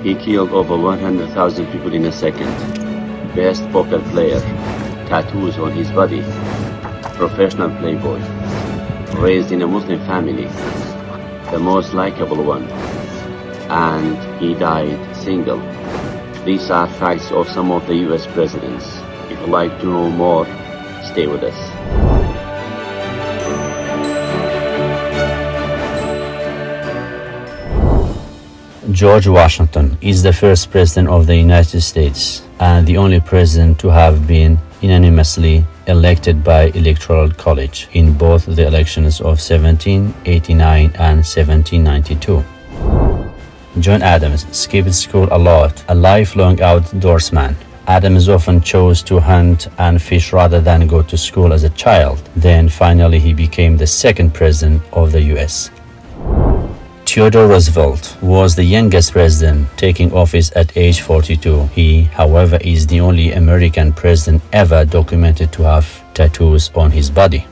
He killed over 100,000 people in a second. Best poker player. Tattoos on his body. Professional playboy. Raised in a Muslim family. The most likable one. And he died single. These are facts of some of the US presidents. If you'd like to know more, stay with us. George Washington is the first president of the United States and the only president to have been unanimously elected by Electoral College in both the elections of 1789 and 1792. John Adams skipped school a lot, a lifelong outdoorsman. Adams often chose to hunt and fish rather than go to school as a child. Then finally he became the second president of the US. Theodore Roosevelt was the youngest president, taking office at age 42. He, however, is the only American president ever documented to have tattoos on his body.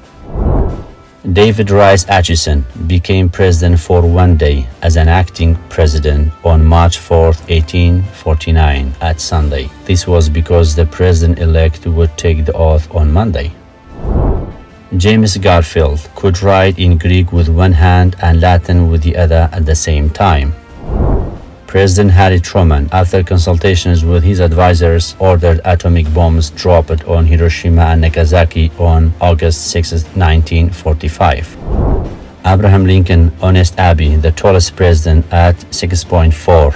David Rice Atchison became president for one day as an acting president on March 4, 1849 at Sunday. This was because the president-elect would take the oath on Monday. James Garfield could write in Greek with one hand and Latin with the other at the same time. President Harry Truman, after consultations with his advisors, ordered atomic bombs dropped on Hiroshima and Nagasaki on August 6, 1945. Abraham Lincoln, Honest Abbey, the tallest president at 6.4.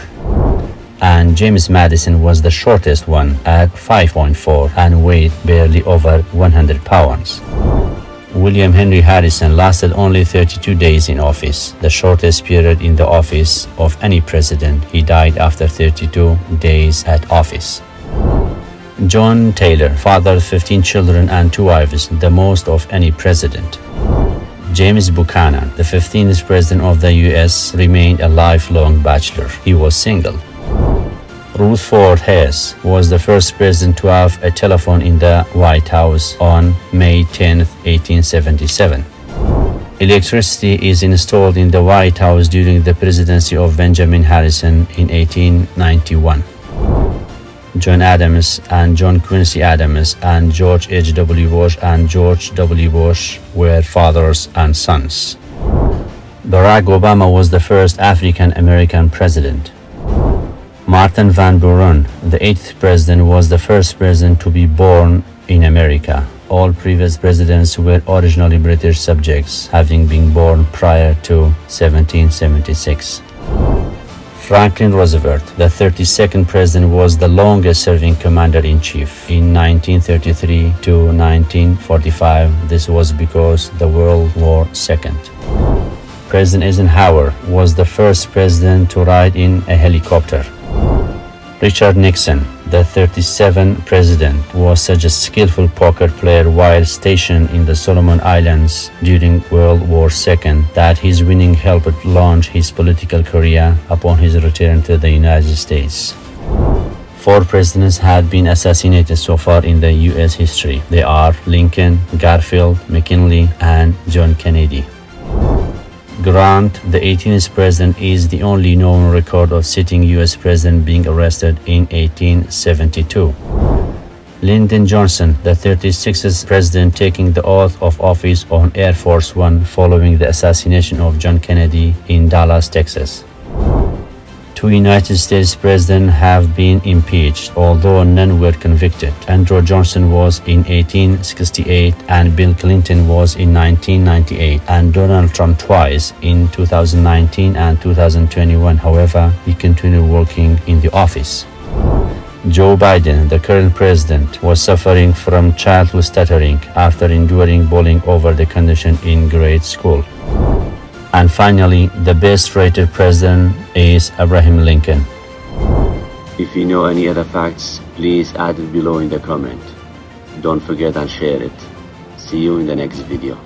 And James Madison was the shortest one at 5.4 and weighed barely over 100 pounds. William Henry Harrison lasted only 32 days in office, the shortest period in the office of any president. He died after 32 days at office. John Taylor fathered 15 children and 2 wives, the most of any president. James Buchanan, the 15th president of the US, remained a lifelong bachelor. He was single. Rutherford Hayes was the first president to have a telephone in the White House on May 10, 1877. Electricity is installed in the White House during the presidency of Benjamin Harrison in 1891. John Adams and John Quincy Adams and George H.W. Bush and George W. Bush were fathers and sons. Barack Obama was the first African American president. Martin Van Buren, the 8th president, was the first president to be born in America. All previous presidents were originally British subjects, having been born prior to 1776. Franklin Roosevelt, the 32nd president, was the longest-serving commander-in-chief in 1933 to 1945. This was because the World War II. President Eisenhower was the first president to ride in a helicopter. Richard Nixon, the 37th president, was such a skillful poker player while stationed in the Solomon Islands during World War II that his winning helped launch his political career upon his return to the United States. 4 presidents had been assassinated so far in the US history. They are Lincoln, Garfield, McKinley, and John Kennedy. Grant, the 18th president, is the only known record of sitting US president being arrested in 1872. Lyndon Johnson, the 36th president, taking the oath of office on Air Force One following the assassination of John Kennedy in Dallas, Texas. 2 United States presidents have been impeached, although none were convicted. Andrew Johnson was in 1868, and Bill Clinton was in 1998, and Donald Trump twice in 2019 and 2021. However, he continued working in the office. Joe Biden, the current president, was suffering from childhood stuttering after enduring bullying over the condition in grade school. And finally, the best-rated president is Abraham Lincoln. If you know any other facts, please add it below in the comment. Don't forget and share it. See you in the next video.